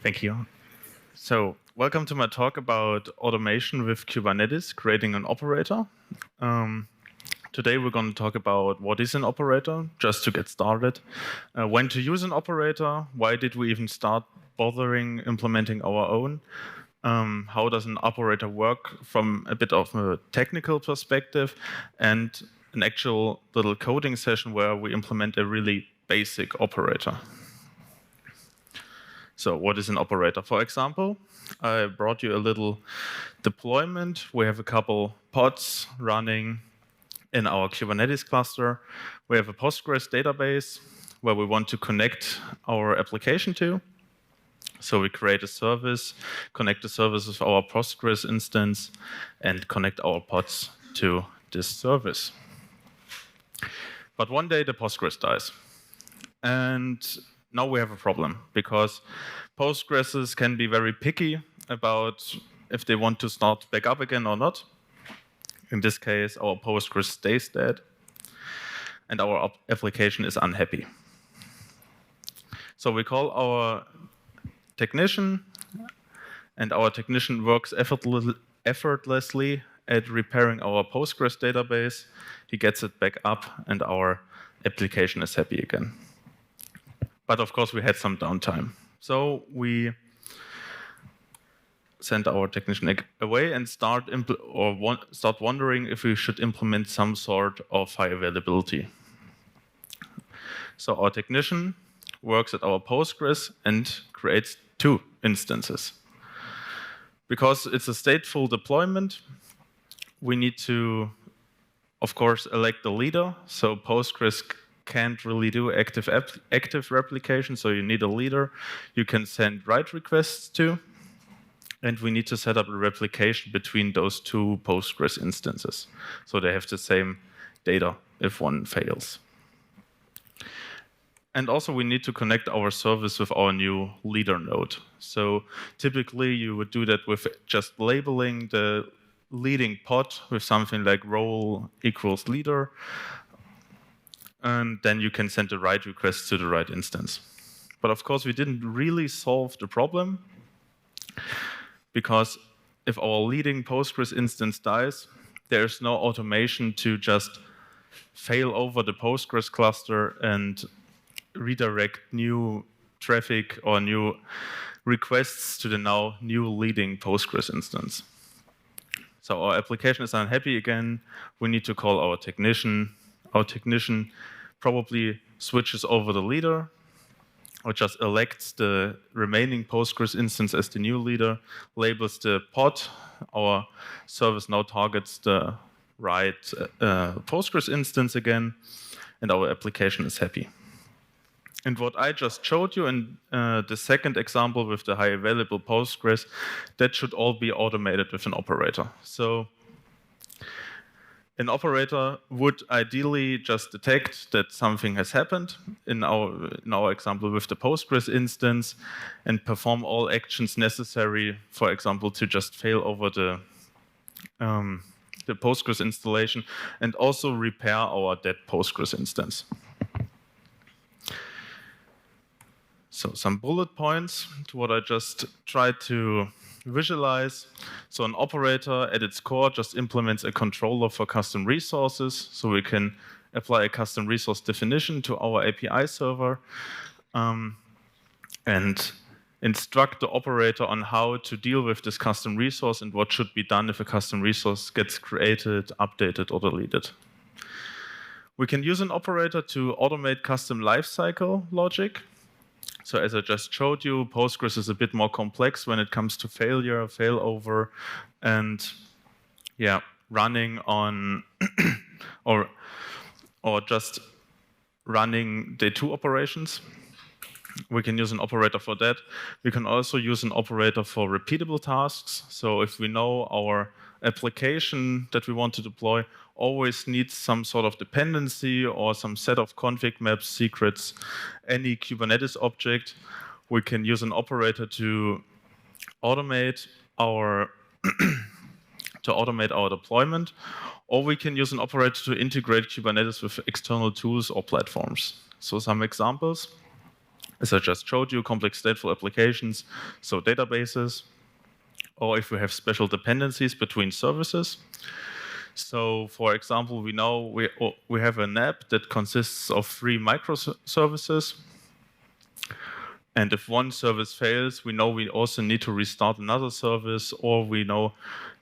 Thank you. So, welcome to my talk about automation with Kubernetes, creating an operator. Um, Today we're going to talk about what is an operator, just to get started, when to use an operator, why did we even start bothering implementing our own, how does an operator work from a bit of a technical perspective, and an actual little coding session where we implement a really basic operator. So what is an operator? For example, I brought you a little deployment. We have a couple pods running in our Kubernetes cluster. We have a Postgres database where we want to connect our application to. So we create a service, connect the service with our Postgres instance, and connect our pods to this service. But one day the Postgres dies. And now we have a problem, because Postgres can be very picky about if they want to start back up again or not. In this case, our Postgres stays dead, and our application is unhappy. So we call our technician, and our technician works effortlessly at repairing our Postgres database. He gets it back up, and our application is happy again. But of course, we had some downtime. So we sent our technician away and start wondering if we should implement some sort of high availability. So our technician works at our Postgres and creates 2 instances. Because it's a stateful deployment, we need to, of course, elect the leader. So Postgres can't really do active replication, so you need a leader you can send write requests to. And we need to set up a replication between those 2 Postgres instances, so they have the same data if one fails. And also we need to connect our service with our new leader node. So typically you would do that with just labeling the leading pod with something like role equals leader, and then you can send the write request to the right instance. But of course, we didn't really solve the problem, because if our leading Postgres instance dies, there's no automation to just fail over the Postgres cluster and redirect new traffic or new requests to the now new leading Postgres instance. So our application is unhappy again. We need to call our technician. Our technician probably switches over the leader, or just elects the remaining Postgres instance as the new leader, labels the pod. Our service now targets the right Postgres instance again, and our application is happy. And what I just showed you in the second example with the high available Postgres, that should all be automated with an operator. So an operator would ideally just detect that something has happened, in our example with the Postgres instance, and perform all actions necessary, for example, to just fail over the Postgres installation, and also repair our dead Postgres instance. So some bullet points to what I just tried to visualize. So an operator at its core just implements a controller for custom resources, so we can apply a custom resource definition to our API server and instruct the operator on how to deal with this custom resource and what should be done if a custom resource gets created, updated, or deleted. We can use an operator to automate custom lifecycle logic. So as I just showed you, Postgres is a bit more complex when it comes to failure, failover, and running on or just running day 2 operations. We can use an operator for that. We can also use an operator for repeatable tasks. So if we know our application that we want to deploy always needs some sort of dependency or some set of config maps, secrets, any Kubernetes object, we can use an operator to automate our deployment, or we can use an operator to integrate Kubernetes with external tools or platforms. So some examples. as I just showed you, complex stateful applications, so databases, or if we have special dependencies between services. So, for example, we know we have an app that consists of 3 microservices. And if one service fails, we know we also need to restart another service, or we know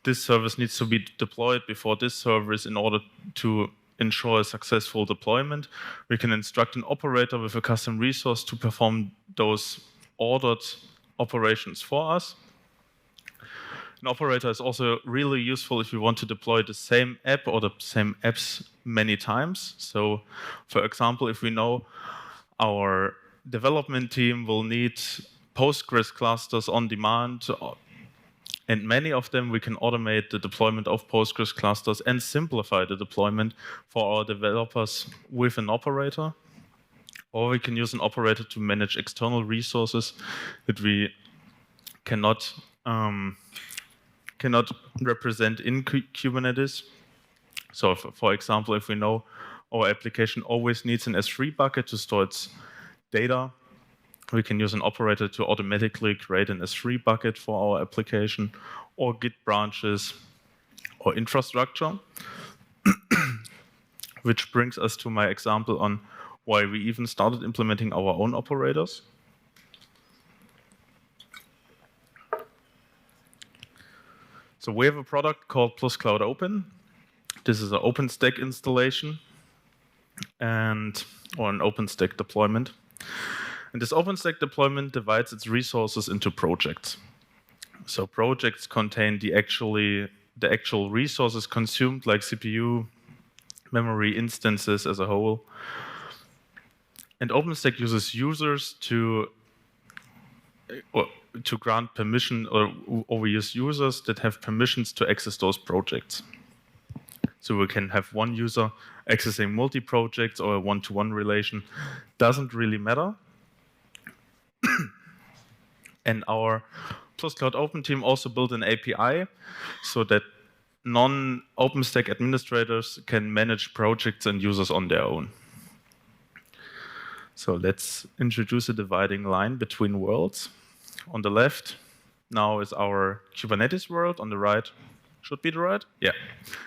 this service needs to be deployed before this service in order to ensure a successful deployment. We can instruct an operator with a custom resource to perform those ordered operations for us. An operator is also really useful if you want to deploy the same app or the same apps many times. So, for example, if we know our development team will need Postgres clusters on demand, and many of them, we can automate the deployment of Postgres clusters and simplify the deployment for our developers with an operator. Or we can use an operator to manage external resources that we cannot represent in Kubernetes. So, for example, if we know our application always needs an S3 bucket to store its data, we can use an operator to automatically create an S3 bucket for our application, or Git branches, or infrastructure. Which brings us to my example on why we even started implementing our own operators. So we have a product called Plus Cloud Open. This is an OpenStack installation or an OpenStack deployment. And this OpenStack deployment divides its resources into projects. So projects contain the actual resources consumed, like CPU, memory, instances as a whole. And OpenStack uses users to grant permission, or we use users that have permissions to access those projects. So we can have one user accessing multi-projects or a one-to-one relation. Doesn't really matter. And our Plus Cloud Open team also built an API so that non-OpenStack administrators can manage projects and users on their own. So let's introduce a dividing line between worlds. On the left now is our Kubernetes world. On the right, should be the right? Yeah,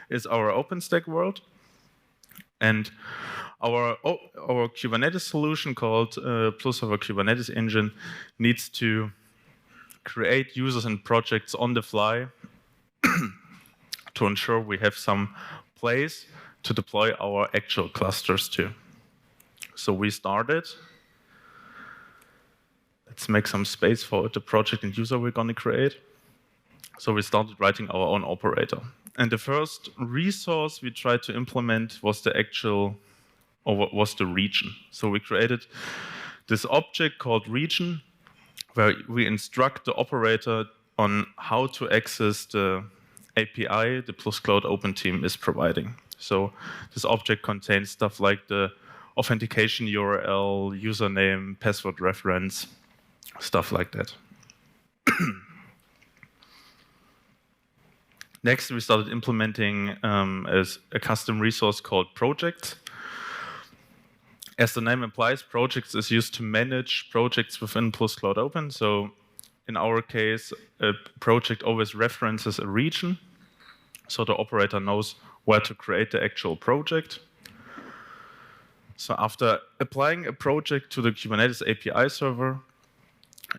is our OpenStack world. And our Kubernetes solution called Plus our Kubernetes engine needs to create users and projects on the fly to ensure we have some place to deploy our actual clusters to. So we started. Let's make some space for the project and user we're going to create. So we started writing our own operator. And the first resource we tried to implement was the region. So we created this object called region, where we instruct the operator on how to access the API the Plus Cloud Open team is providing. So this object contains stuff like the authentication URL, username, password reference, stuff like that. Next, we started implementing as a custom resource called projects. As the name implies, projects is used to manage projects within Plus Cloud Open. So in our case, a project always references a region, so the operator knows where to create the actual project. So after applying a project to the Kubernetes API server,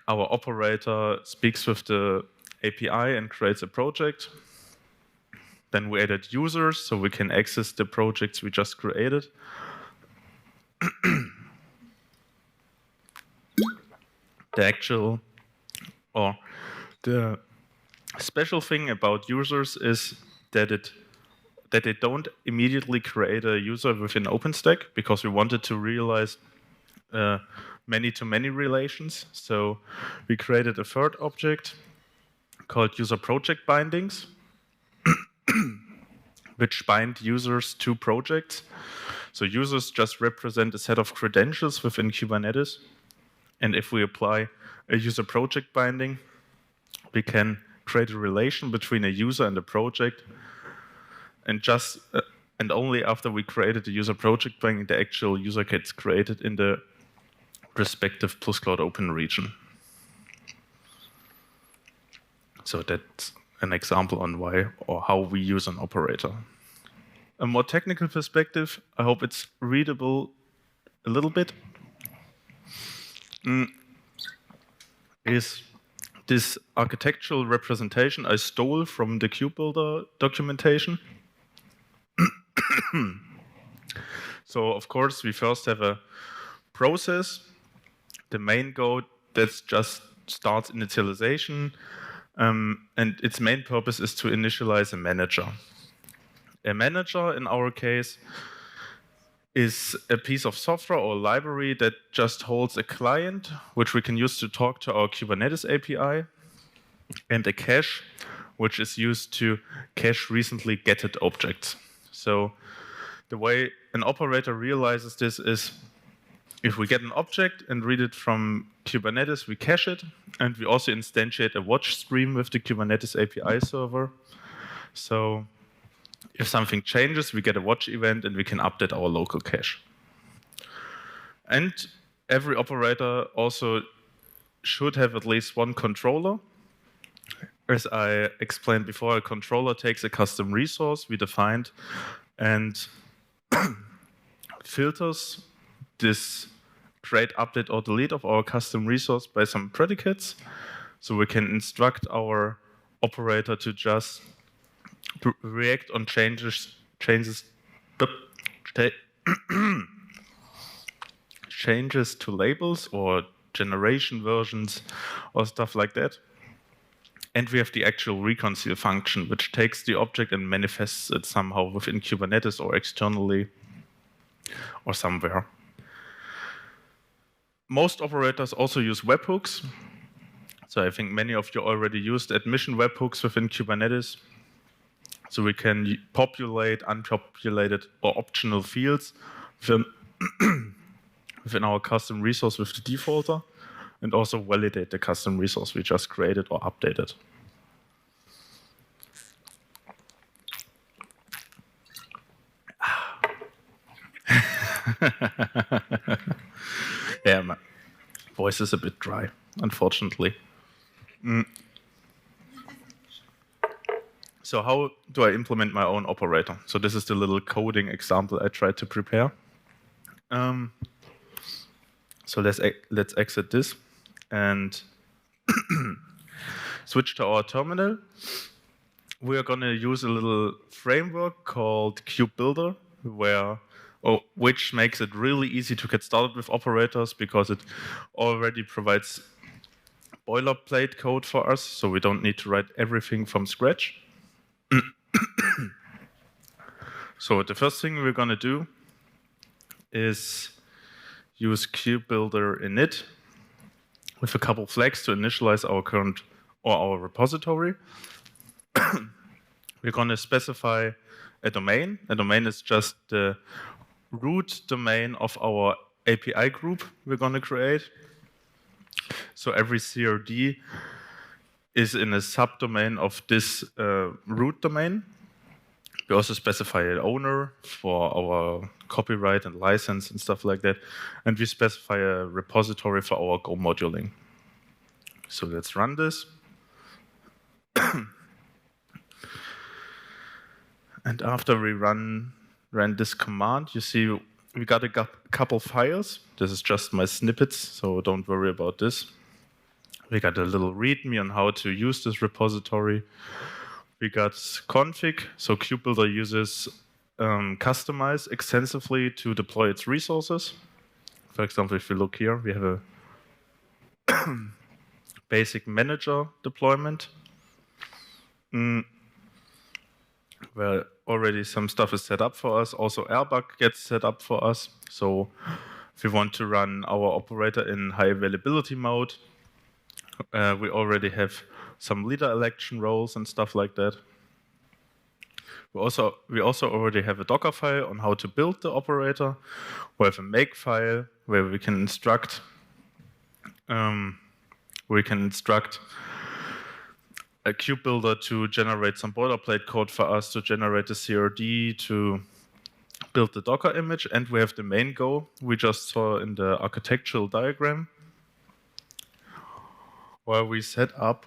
our operator speaks with the API and creates a project. Then we added users, so we can access the projects we just created. The special thing about users is that they don't immediately create a user within OpenStack, because we wanted to realize many-to-many relations. So we created a third object called user project bindings, which bind users to projects. So users just represent a set of credentials within Kubernetes. And if we apply a user project binding, we can create a relation between a user and a project. And only after we created the user project binding, the actual user gets created in the respective Plus Cloud Open region. So that's an example on why or how we use an operator. A more technical perspective, I hope it's readable a little bit, is this architectural representation I stole from the KubeBuilder documentation. So of course, we first have a process, the main code that just starts initialization, and its main purpose is to initialize a manager. A manager, in our case, is a piece of software or library that just holds a client, which we can use to talk to our Kubernetes API, and a cache, which is used to cache recently getted objects. So the way an operator realizes this is, if we get an object and read it from Kubernetes, we cache it, and we also instantiate a watch stream with the Kubernetes API server. So if something changes, we get a watch event and we can update our local cache. And every operator also should have at least one controller. As I explained before, a controller takes a custom resource we defined and filters this create, update, or delete of our custom resource by some predicates. So we can instruct our operator to just react on changes to labels or generation versions or stuff like that. And we have the actual reconcile function, which takes the object and manifests it somehow within Kubernetes or externally or somewhere. Most operators also use webhooks. So I think many of you already used admission webhooks within Kubernetes. So we can populate unpopulated or optional fields within our custom resource with the defaulter, and also validate the custom resource we just created or updated. Yeah, my voice is a bit dry, unfortunately. So how do I implement my own operator? So this is the little coding example I tried to prepare. So let's exit this and switch to our terminal. We are going to use a little framework called KubeBuilder, which makes it really easy to get started with operators because it already provides boilerplate code for us, so we don't need to write everything from scratch. So the first thing we're going to do is use KubeBuilder init with a couple flags to initialize our current or our repository. We're going to specify a domain. A domain is just the root domain of our API group we're going to create. So every CRD is in a subdomain of this root domain. We also specify an owner for our copyright and license and stuff like that. And we specify a repository for our Go moduling. So let's run this. And after we ran this command, you see we got a couple files. This is just my snippets, so don't worry about this. We got a little README on how to use this repository. We got config, so KubeBuilder uses customize extensively to deploy its resources. For example, if you look here, we have a basic manager deployment, where already some stuff is set up for us. Also, airbag gets set up for us. So if we want to run our operator in high availability mode, we already have some leader election roles and stuff like that. We also already have a Docker file on how to build the operator. We have a make file where we can instruct a KubeBuilder to generate some boilerplate code for us, to generate a CRD, to build the Docker image, and we have the main Go we just saw in the architectural diagram, where we set up,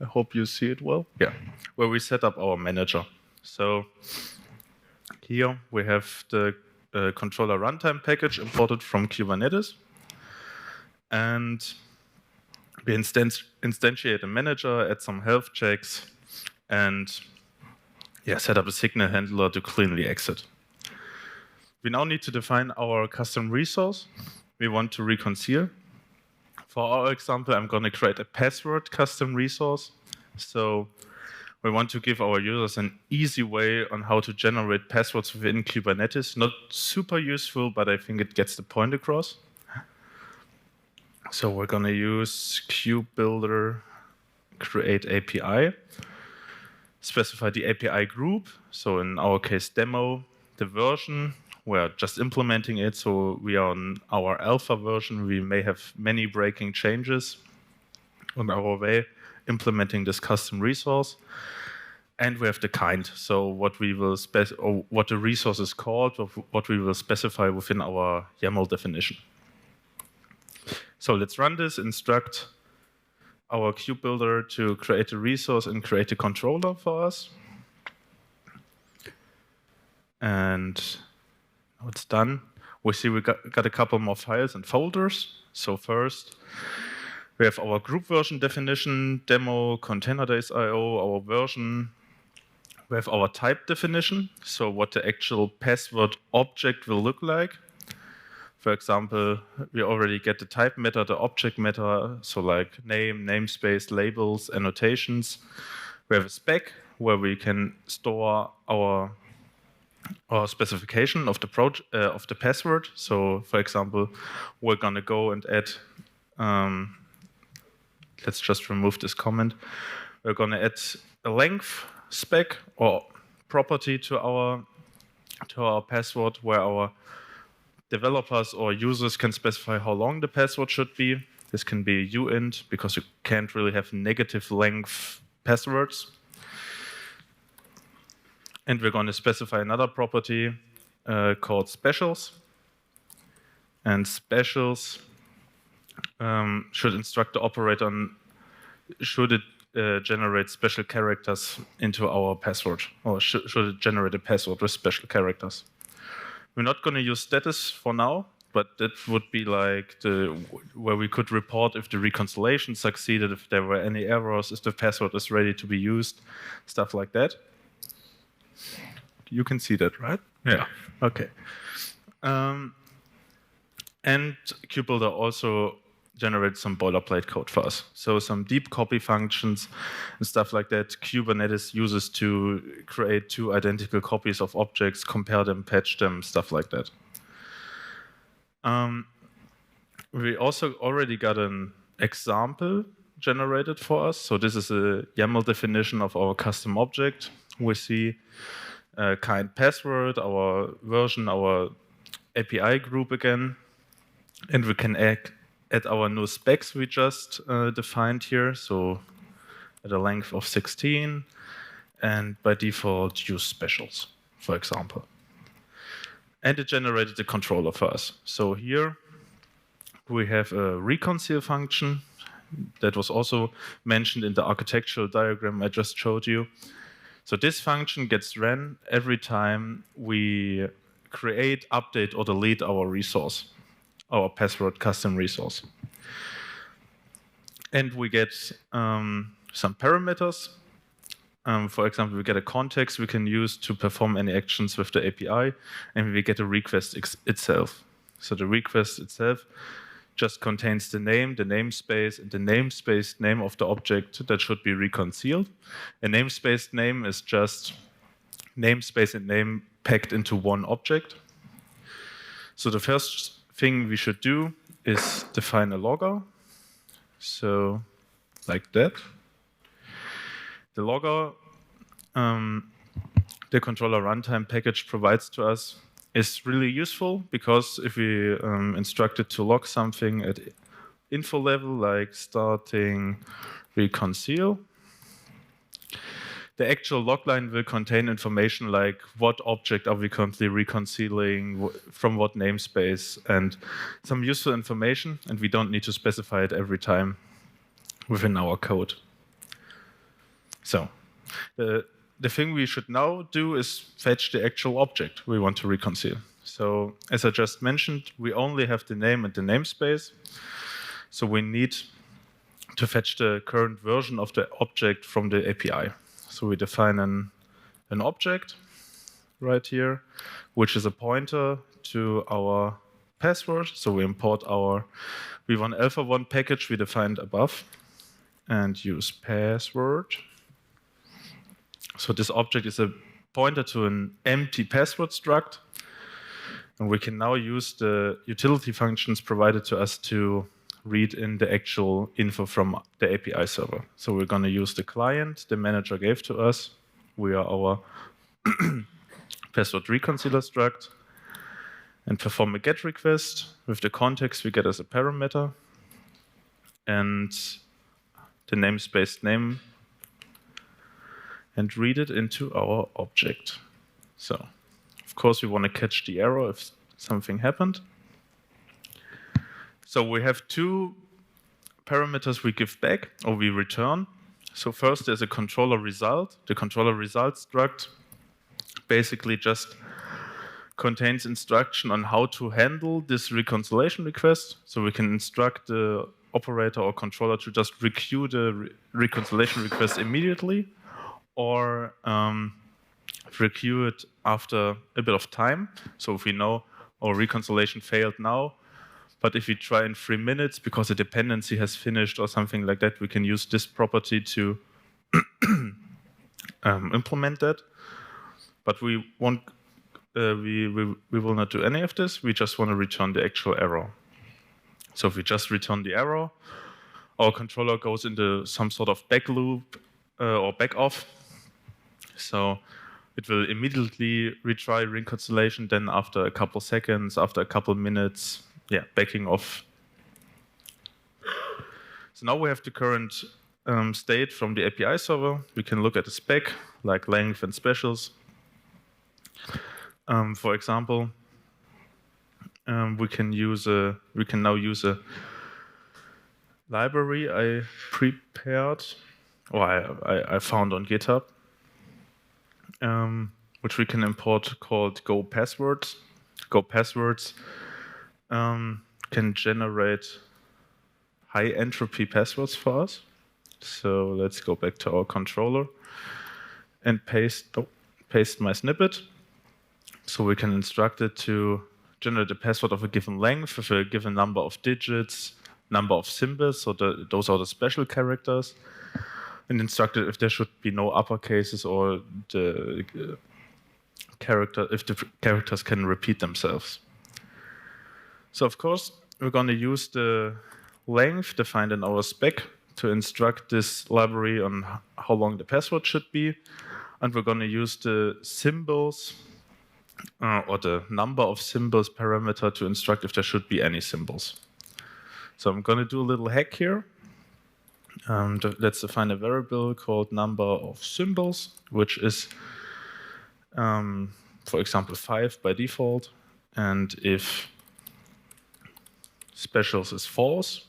I hope you see it well, yeah, where we set up our manager. So here we have the controller runtime package imported from Kubernetes, and we instantiate a manager, add some health checks, and set up a signal handler to cleanly exit. We now need to define our custom resource we want to reconcile. For our example, I'm going to create a password custom resource. So we want to give our users an easy way on how to generate passwords within Kubernetes. Not super useful, but I think it gets the point across. So we're going to use kubebuilder create API, specify the API group. So in our case, demo, the version. We're just implementing it, so we are on our alpha version. We may have many breaking changes on our way implementing this custom resource. And we have the kind, so what we will what the resource is called, or what we will specify within our YAML definition. So let's run this, instruct our kubebuilder to create a resource and create a controller for us. And now it's done. We see we got a couple more files and folders. So first, we have our group version definition, demo, ContainerDays.io, our version. We have our type definition, so what the actual password object will look like. For example, we already get the type meta, the object meta, so like name, namespace, labels, annotations. We have a spec where we can store our specification of the password. So, for example, we're going to go and add. Let's just remove this comment. We're going to add a length spec or property to our password, where our developers or users can specify how long the password should be. This can be uint, because you can't really have negative length passwords. And we're going to specify another property called specials. And specials should instruct the operator on should it generate special characters into our password, or should it generate a password with special characters. We're not going to use status for now, but that would be like where we could report if the reconciliation succeeded, if there were any errors, if the password is ready to be used, stuff like that. You can see that, right? Yeah. Okay. And kubebuilder also generates some boilerplate code for us. So some deep copy functions and stuff like that Kubernetes uses to create two identical copies of objects, compare them, patch them, stuff like that. We also already got an example generated for us. So this is a YAML definition of our custom object. We see kind password, our version, our API group again, and we can add our new specs we just defined here. So at a length of 16, and by default use specials, for example. And it generated the controller for us. So here we have a reconcile function that was also mentioned in the architectural diagram I just showed you. So this function gets ran every time we create, update, or delete our resource, our password custom resource. And we get some parameters. For example, we get a context we can use to perform any actions with the API, and we get a request itself. So the request itself just contains the name, the namespace, and the namespace name of the object that should be reconciled. A namespace name is just namespace and name packed into one object. So the first thing we should do is define a logger. So like that. The logger the controller runtime package provides to us is really useful, because if we instruct it to log something at info level, like starting reconcile, the actual logline will contain information like what object are we currently reconciling, from what namespace, and some useful information, and we don't need to specify it every time within our code. So the thing we should now do is fetch the actual object we want to reconcile. So as I just mentioned, we only have the name and the namespace. So we need to fetch the current version of the object from the API. So we define an object right here, which is a pointer to our password. So we import our v1 alpha1 package we defined above and use password. So this object is a pointer to an empty password struct. And we can now use the utility functions provided to us to read in the actual info from the API server. So we're going to use the client the manager gave to us. We are our password reconciler struct and perform a GET request with the context we get as a parameter and the namespace name and read it into our object. So, of course, we want to catch the error if something happened. So we have two parameters we give back or we return. So first there's a controller result. The controller result struct basically just contains instruction on how to handle this reconciliation request. So we can instruct the operator or controller to just requeue the reconciliation request immediately or requeue it after a bit of time. So if we know our reconciliation failed now, but if we try in 3 minutes because a dependency has finished or something like that, we can use this property to implement that. But we won't. We will not do any of this. We just want to return the actual error. So if we just return the error, our controller goes into some sort of back loop or back off. So it will immediately retry reconciliation. Then after a couple seconds, after a couple minutes, backing off. So now we have the current state from the API server. We can look at the spec, like length and specials. For example, we can now use a library I prepared, or I found on GitHub, which we can import called Go Passwords. Go Passwords can generate high entropy passwords for us. So let's go back to our controller and paste my snippet. So we can instruct it to generate a password of a given length with a given number of digits, number of symbols, so those are the special characters, and instruct it if there should be no uppercases or if the characters can repeat themselves. So of course, we're going to use the length defined in our spec to instruct this library on how long the password should be. And we're going to use the symbols or the number of symbols parameter to instruct if there should be any symbols. So I'm going to do a little hack here. Let's define a variable called number of symbols, which is, for example, 5 by default. And if specials is false,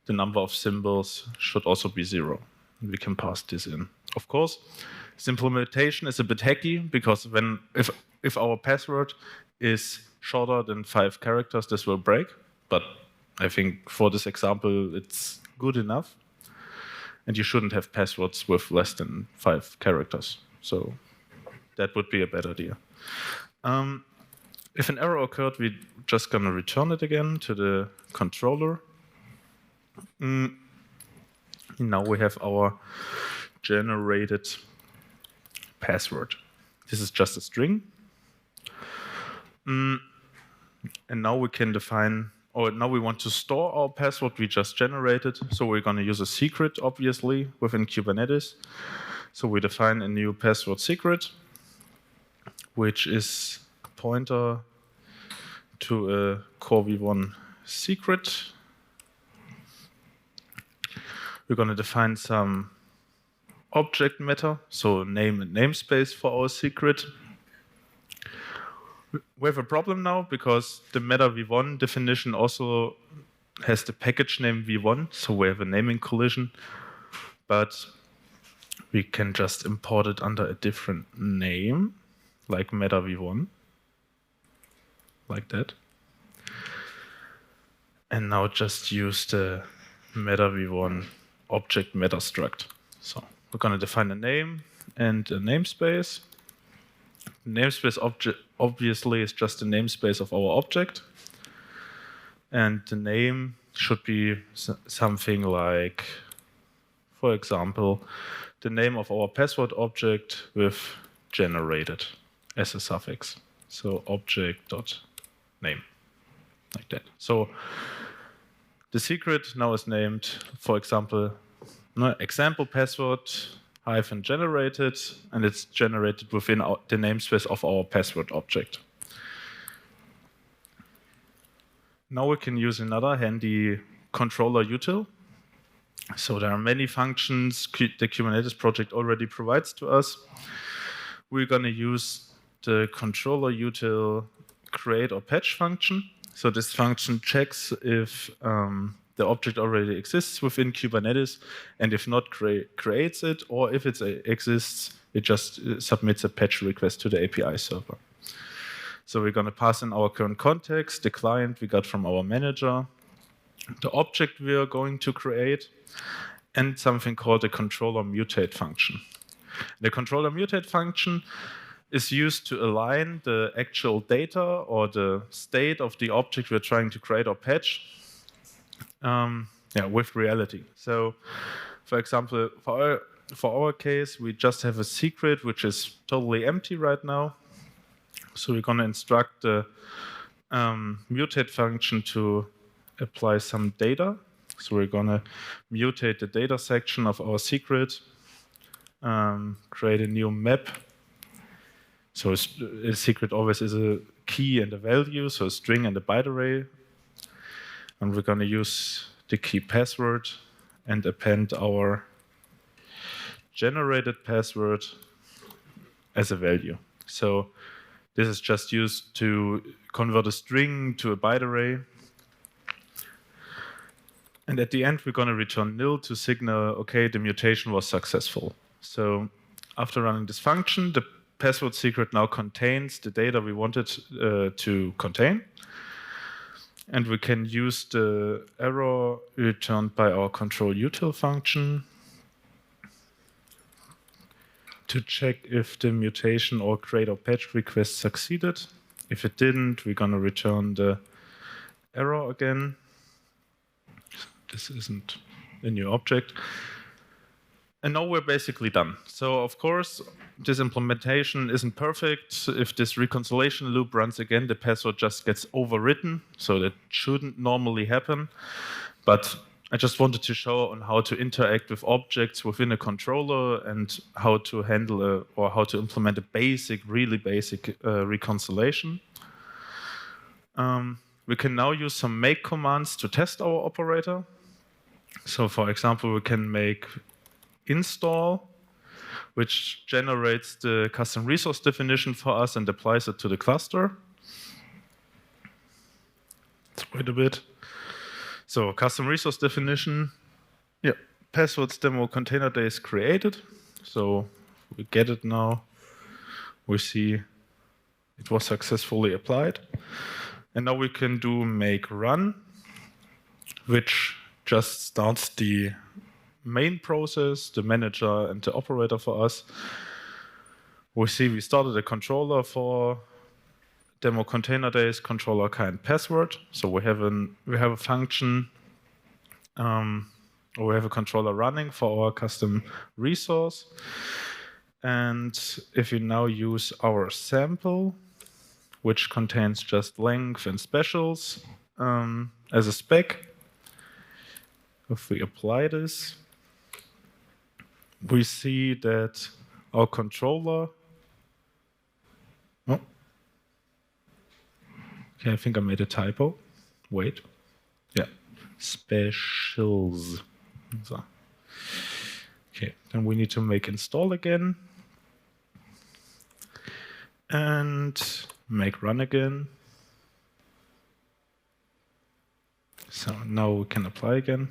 the number of symbols should also be 0. We can pass this in. Of course, this implementation is a bit hacky because if our password is shorter than 5 characters, this will break. But I think for this example, it's good enough. And you shouldn't have passwords with less than 5 characters. So that would be a bad idea. If an error occurred, we're just going to return it again to the controller. Now we have our generated password. This is just a string. And now we can define, or now we want to store our password we just generated. So we're going to use a secret, obviously, within Kubernetes. So we define a new password secret, which is a pointer to a core v1 secret. We're going to define some object meta, so name and namespace for our secret. We have a problem now because the meta v1 definition also has the package name v1, so we have a naming collision, but we can just import it under a different name, like meta v1, like that. And now just use the meta v1 object meta struct. So we're going to define a name and a namespace. Namespace object obviously is just the namespace of our object. And the name should be something like, for example, the name of our password object with generated as a suffix. So object.name, like that. So the secret now is named, for example, example password hyphen generated, and it's generated within the namespace of our password object. Now we can use another handy controller util. So there are many functions the Kubernetes project already provides to us. We're going to use the controller util create or patch function. So this function checks if the object already exists within Kubernetes, and if not, creates it, or if it exists, it just submits a patch request to the API server. So we're going to pass in our current context, the client we got from our manager, the object we are going to create, and something called the controller mutate function. The controller mutate function is used to align the actual data or the state of the object we're trying to create or patch with reality. So, for example, for our case, we just have a secret which is totally empty right now. So we're going to instruct the mutate function to apply some data. So we're going to mutate the data section of our secret, create a new map. So a secret always is a key and a value, so a string and a byte array. And we're going to use the key password and append our generated password as a value. So this is just used to convert a string to a byte array. And at the end, we're going to return nil to signal, okay, the mutation was successful. So after running this function, the password secret now contains the data we wanted to contain. And we can use the error returned by our control util function to check if the mutation or create or patch request succeeded. If it didn't, we're going to return the error again. This isn't a new object. And now we're basically done. So of course, this implementation isn't perfect. If this reconciliation loop runs again, the password just gets overwritten. So that shouldn't normally happen. But I just wanted to show on how to interact with objects within a controller and how to handle or how to implement a basic, really basic reconciliation. We can now use some make commands to test our operator. So for example, we can make install, which generates the custom resource definition for us and applies it to the cluster. Let's wait a bit. So custom resource definition, passwords demo ContainerDays created. So we get it now. We see it was successfully applied. And now we can do make run, which just starts the main process, the manager and the operator for us. We see we started a controller for demo ContainerDays controller kind password. So we have a function, or we have a controller running for our custom resource. And if we now use our sample, which contains just length and specials as a spec, if we apply this, we see that our controller, okay, I think I made a typo. Wait, specials. So. Okay, then we need to make install again. And make run again. So now we can apply again.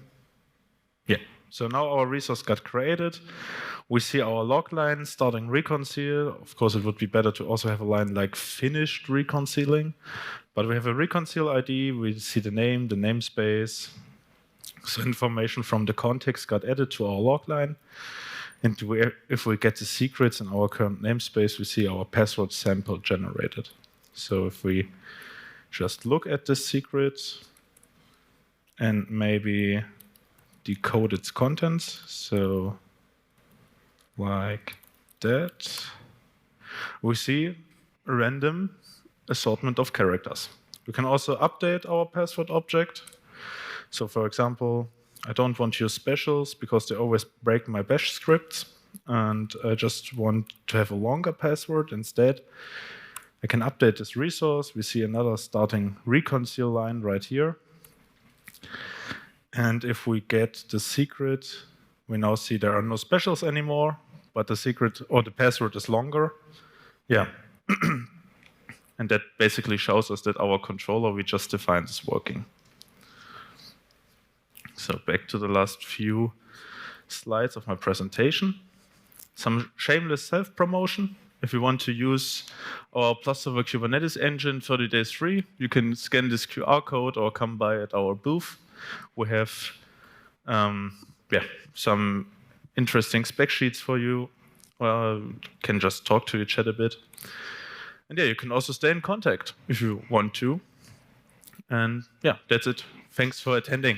Yeah, so now our resource got created. We see our log line starting reconcile. Of course, it would be better to also have a line like finished reconciling. But we have a reconcile ID. We see the name, the namespace. So information from the context got added to our log line. And if we get the secrets in our current namespace, we see our password sample generated. So if we just look at this secret and maybe decode its contents, so like that, we see a random assortment of characters. We can also update our password object. So for example, I don't want to use specials because they always break my bash scripts, and I just want to have a longer password instead. I can update this resource. We see another starting reconcile line right here. And if we get the secret, we now see there are no specials anymore, but the secret or the password is longer. Yeah. And that basically shows us that our controller we just defined is working. So back to the last few slides of my presentation. Some shameless self-promotion. If you want to use our Plus Server Kubernetes engine 30 days free, you can scan this QR code or come by at our booth. We have some interesting spec sheets for you. Can just talk to each other a bit. And yeah, you can also stay in contact if you want to. And yeah, that's it. Thanks for attending.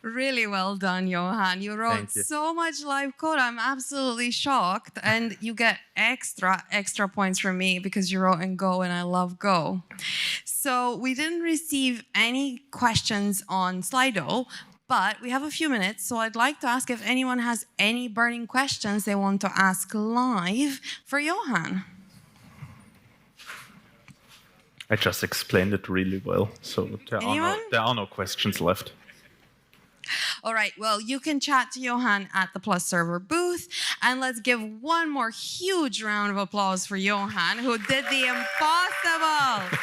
Really well done, Johann. You wrote so much live code. I'm absolutely shocked. And you get extra points from me because you wrote in Go, and I love Go. So we didn't receive any questions on Slido, but we have a few minutes. So I'd like to ask if anyone has any burning questions they want to ask live for Johann. I just explained it really well. So there are no questions left. All right, well, you can chat to Johann at the Plus Server booth. And let's give one more huge round of applause for Johann, who did the impossible.